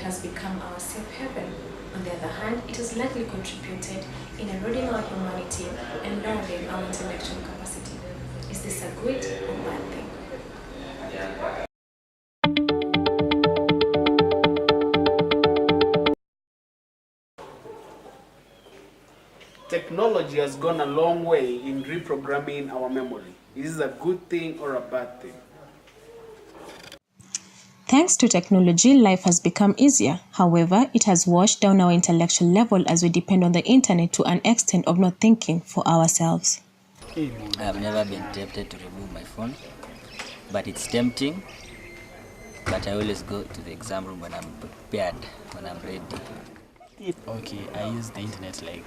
has become our safe haven. On the other hand, it has likely contributed in eroding our humanity and lowering our intellectual capacity. Is this a good or bad thing? Technology has gone a long way in reprogramming our memory. Is this a good thing or a bad thing? Thanks to technology, life has become easier. However, it has washed down our intellectual level as we depend on the internet to an extent of not thinking for ourselves. I've never been tempted to remove my phone, but it's tempting. But I always go to the exam room when I'm prepared, when I'm ready. Okay, I use the internet like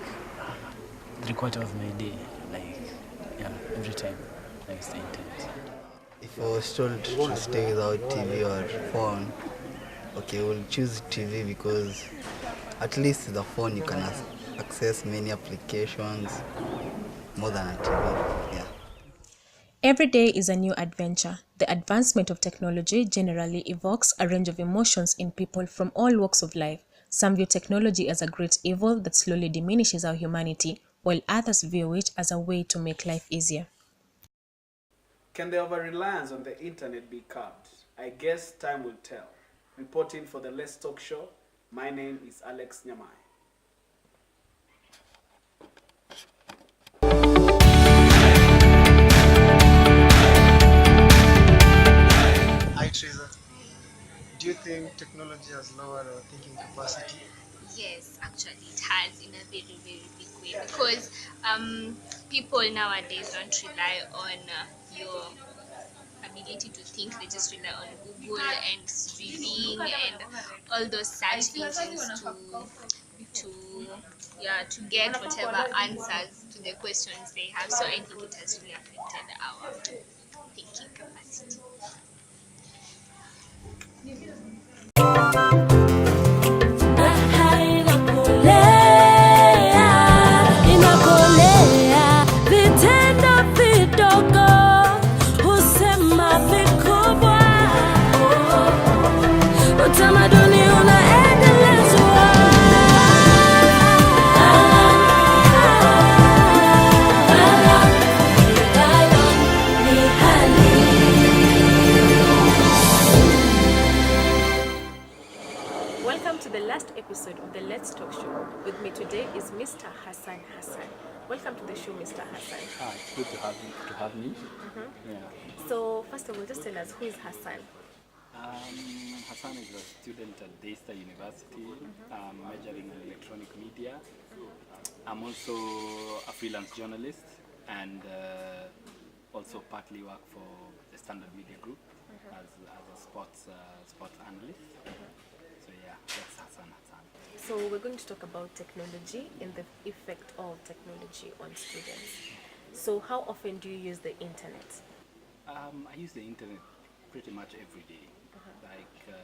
3/4 of my day, like every time I use the internet. If I was told to stay without TV or phone, okay, we'll choose TV because at least with the phone you can access many applications more than a TV. Yeah. Every day is a new adventure. The advancement of technology generally evokes a range of emotions in people from all walks of life. Some view technology as a great evil that slowly diminishes our humanity, while others view it as a way to make life easier. Can the over-reliance on the internet be curbed? I guess time will tell. Reporting for the Let's Talk Show, my name is Alex Nyamai. Hi Teresa, do you think technology has lowered our thinking capacity? Yes, actually, it has in a very, very big way because people nowadays don't rely on your ability to think. They just rely on Google and streaming and all those search engines to to get whatever answers to the questions they have. So I think it has really affected our thinking capacity. Welcome to the last episode of the Let's Talk Show. With me today is Mr. Hassan Hassan. Welcome to the show, Mr. Hassan. It's good to have me. Yeah. So, first of all, just tell us, who is Hassan? Hassan is a student at Daystar University, majoring in electronic media. I'm also a freelance journalist and also partly work for the Standard Media Group as a sports analyst. So yeah, that's Hassan. So, we're going to talk about technology and the effect of technology on students. So, how often do you use the internet? I use the internet pretty much every day. Like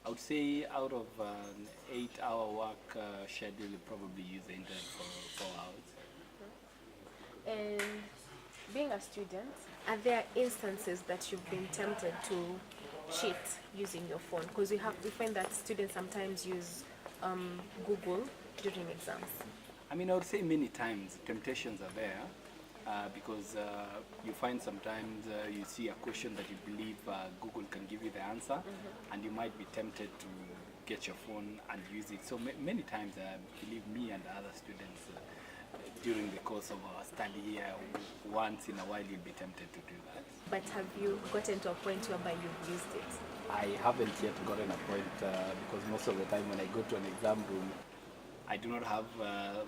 I would say out of an 8-hour work schedule, you probably use the internet for 4 hours. And being a student, are there instances that you've been tempted to cheat using your phone? Because we find that students sometimes use Google during exams. I mean, I would say many times temptations are there because you find sometimes you see a question that you believe Google can give you the answer, and you might be tempted to get your phone and use it. So many times, believe me and other students, during the course of our study, once in a while you'll be tempted to do that. But have you gotten to a point whereby you've used it? I haven't yet gotten a point because most of the time when I go to an exam room, I do not have,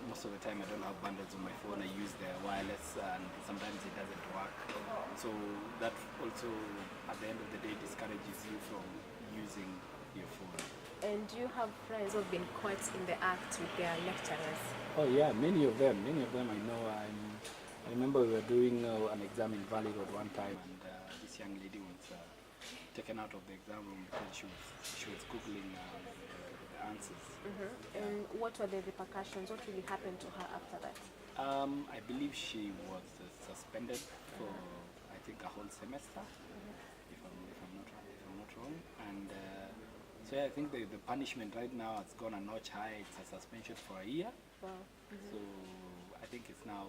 most of the time I don't have bundles on my phone. I use the wireless and sometimes it doesn't work. So that also at the end of the day discourages you from using your phone. And do you have friends who have been caught in the act with their lecturers? Oh yeah, many of them I know. I remember we were doing an exam in Valley Road one time, and this young lady was taken out of the exam room because she was Googling the answers. And what were the repercussions? What really happened to her after that? I believe she was suspended for I think a whole semester, if I'm not wrong, and So yeah, I think the punishment right now has gone a notch high. It's a suspension for a year. Wow. So I think it's now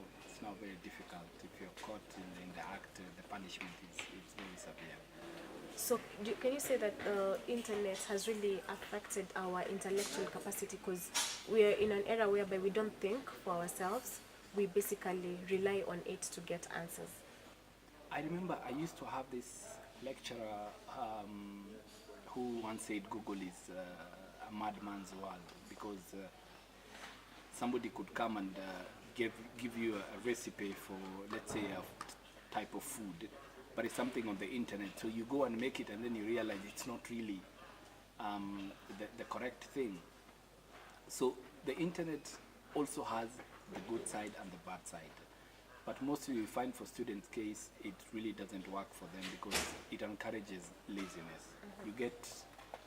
very difficult. If you're caught in the act, the punishment is very severe. So can you say that the internet has really affected our intellectual capacity, because we are in an era whereby we don't think for ourselves, we basically rely on it to get answers? I remember I used to have this lecturer who once said Google is a madman's world, because somebody could come and give you a recipe for, let's say, a type of food, but it's something on the internet. So you go and make it, and then you realize it's not really the correct thing. So the internet also has the good side and the bad side. But mostly we find for students' case, it really doesn't work for them because it encourages laziness.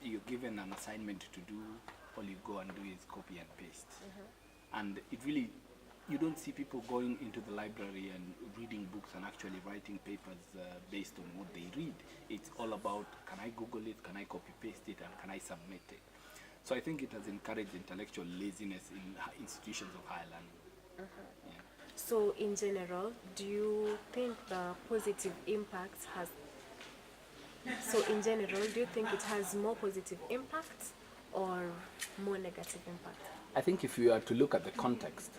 You're given an assignment to do, all you go and do is copy and paste. And it really, you don't see people going into the library and reading books and actually writing papers based on what they read. It's all about, can I Google it, can I copy paste it, and can I submit it? So I think it has encouraged intellectual laziness in institutions of higher learning. Yeah. So in general, do you think the positive impact has, it has more positive impact or more negative impact? I think if you are to look at the context,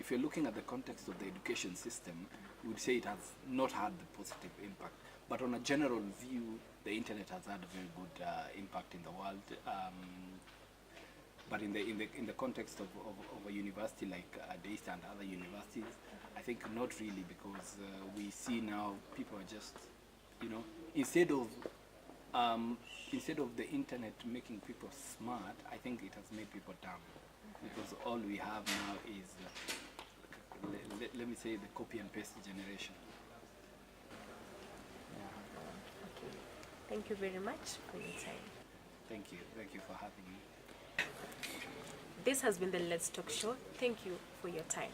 if you're looking at the context of the education system, we would say it has not had the positive impact. But on a general view, the internet has had a very good impact in the world. But in the context of a university like Daystar and other universities, I think not really, because we see now people are just, instead of the internet making people smart, I think it has made people dumb, because all we have now is, let me say, the copy and paste generation. Okay. Thank you very much for your time. Thank you for having me. This has been the Let's Talk Show. Thank you for your time.